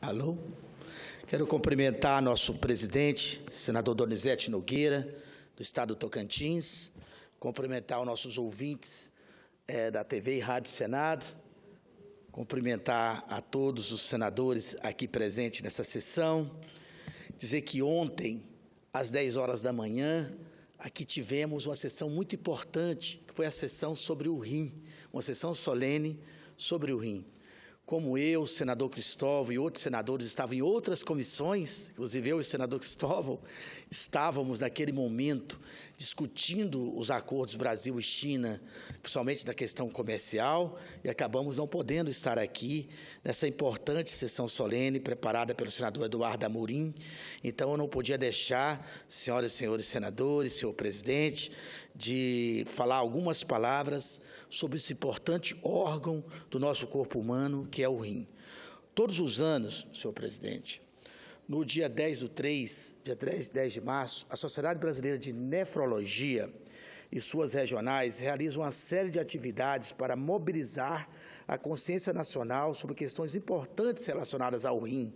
Alô? Quero cumprimentar nosso presidente, senador Donizete Nogueira, do estado do Tocantins, cumprimentar os nossos ouvintes da TV e Rádio Senado, cumprimentar a todos os senadores aqui presentes nessa sessão, dizer que ontem, às 10 horas da manhã, aqui tivemos uma sessão muito importante, que foi a sessão sobre o rim, uma sessão solene sobre o rim. Como eu, o senador Cristóvão e outros senadores estavam em outras comissões, inclusive eu e o senador Cristóvão, estávamos naquele momento discutindo os acordos Brasil e China, principalmente da questão comercial, e acabamos não podendo estar aqui nessa importante sessão solene preparada pelo senador Eduardo Amorim. Então, eu não podia deixar, senhoras e senhores senadores, senhor presidente, de falar algumas palavras sobre esse importante órgão do nosso corpo humano, que é o rim. Todos os anos, senhor presidente, no dia 10 de março, a Sociedade Brasileira de Nefrologia e suas regionais realizam uma série de atividades para mobilizar a consciência nacional sobre questões importantes relacionadas ao rim.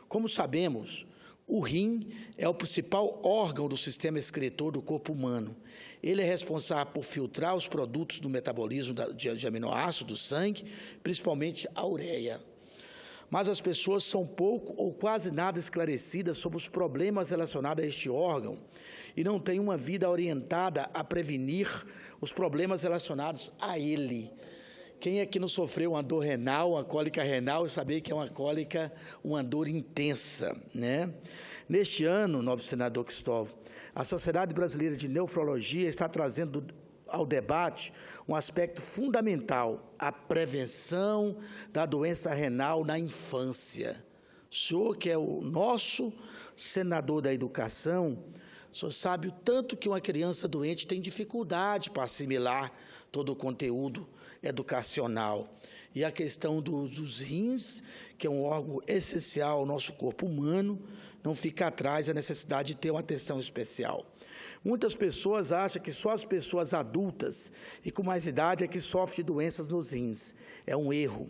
Como sabemos, o rim é o principal órgão do sistema excretor do corpo humano. Ele é responsável por filtrar os produtos do metabolismo de aminoácidos do sangue, principalmente a ureia. Mas as pessoas são pouco ou quase nada esclarecidas sobre os problemas relacionados a este órgão e não têm uma vida orientada a prevenir os problemas relacionados a ele. Quem é que não sofreu uma dor renal, uma cólica renal, e saber que é uma cólica, uma dor intensa, né? Neste ano, nobre senador Cristóvão, a Sociedade Brasileira de Nefrologia está trazendo ao debate um aspecto fundamental, a prevenção da doença renal na infância. O senhor, que é o nosso senador da educação, o senhor sabe o tanto que uma criança doente tem dificuldade para assimilar todo o conteúdo educacional. E a questão dos rins, que é um órgão essencial ao nosso corpo humano, não fica atrás a necessidade de ter uma atenção especial. Muitas pessoas acham que só as pessoas adultas e com mais idade é que sofrem de doenças nos rins. É um erro.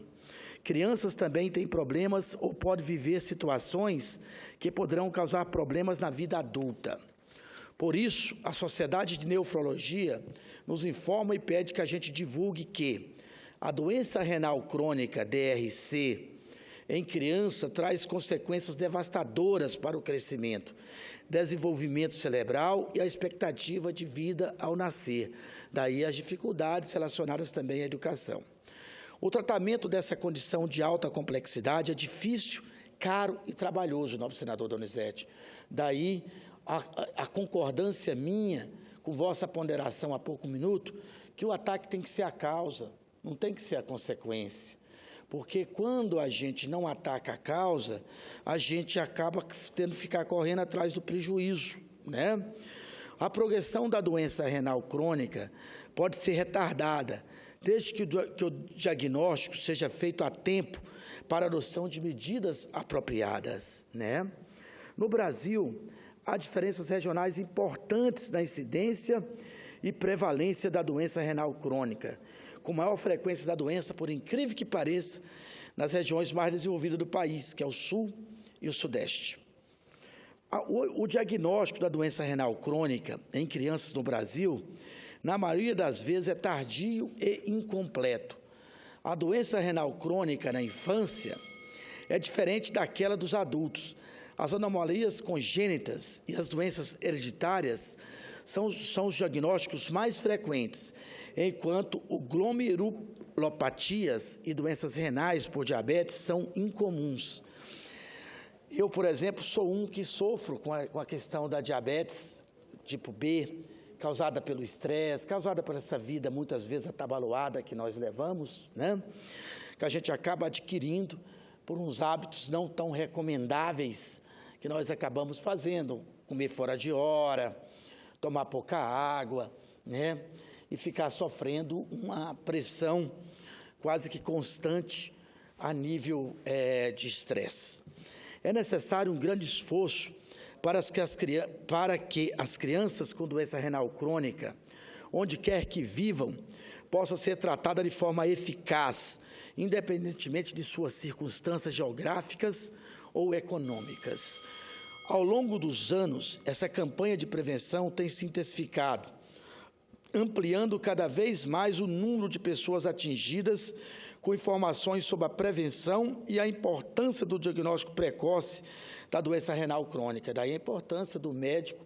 Crianças também têm problemas ou podem viver situações que poderão causar problemas na vida adulta. Por isso, a Sociedade de Nefrologia nos informa e pede que a gente divulgue que a doença renal crônica, DRC, em criança traz consequências devastadoras para o crescimento, desenvolvimento cerebral e a expectativa de vida ao nascer. Daí as dificuldades relacionadas também à educação. O tratamento dessa condição de alta complexidade é difícil, caro e trabalhoso, nobre senador Donizete. Daí a concordância minha com vossa ponderação há pouco minuto, que o ataque tem que ser a causa, não tem que ser a consequência. Porque quando a gente não ataca a causa, a gente acaba tendo que ficar correndo atrás do prejuízo, né? A progressão da doença renal crônica pode ser retardada, desde que o diagnóstico seja feito a tempo para a adoção de medidas apropriadas, né? No Brasil, há diferenças regionais importantes na incidência e prevalência da doença renal crônica, com maior frequência da doença, por incrível que pareça, nas regiões mais desenvolvidas do país, que é o Sul e o Sudeste. O diagnóstico da doença renal crônica em crianças no Brasil, na maioria das vezes, é tardio e incompleto. A doença renal crônica na infância é diferente daquela dos adultos. As anomalias congênitas e as doenças hereditárias são os diagnósticos mais frequentes, enquanto o glomerulopatias e doenças renais por diabetes são incomuns. Eu, por exemplo, sou um que sofro com a questão da diabetes tipo B, causada pelo estresse, causada por essa vida muitas vezes atabalhoada que nós levamos, né? Que a gente acaba adquirindo por uns hábitos não tão recomendáveis que nós acabamos fazendo, comer fora de hora, tomar pouca água, né? E ficar sofrendo uma pressão quase que constante a nível de estresse. É necessário um grande esforço para que as crianças com doença renal crônica, onde quer que vivam, possa ser tratada de forma eficaz, independentemente de suas circunstâncias geográficas ou econômicas. Ao longo dos anos, essa campanha de prevenção tem se intensificado, ampliando cada vez mais o número de pessoas atingidas com informações sobre a prevenção e a importância do diagnóstico precoce da doença renal crônica. Daí a importância do médico,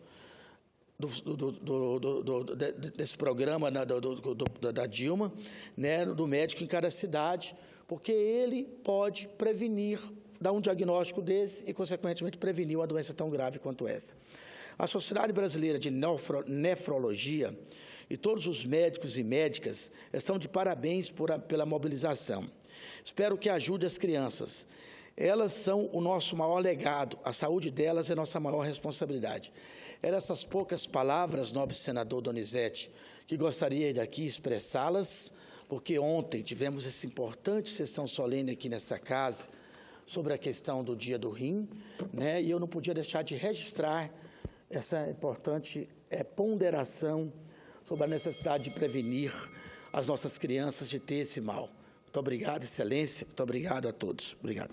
desse programa da Dilma, né, do médico em cada cidade, porque ele pode prevenir, dar um diagnóstico desse e, consequentemente, prevenir uma doença tão grave quanto essa. A Sociedade Brasileira de Nefrologia e todos os médicos e médicas estão de parabéns pela mobilização. Espero que ajude as crianças. Elas são o nosso maior legado, a saúde delas é a nossa maior responsabilidade. Eram essas poucas palavras, nobre senador Donizete, que gostaria de aqui expressá-las, porque ontem tivemos essa importante sessão solene aqui nessa casa sobre a questão do Dia do Rim, né, e eu não podia deixar de registrar essa importante ponderação sobre a necessidade de prevenir as nossas crianças de ter esse mal. Muito obrigado, Excelência. Muito obrigado a todos. Obrigado.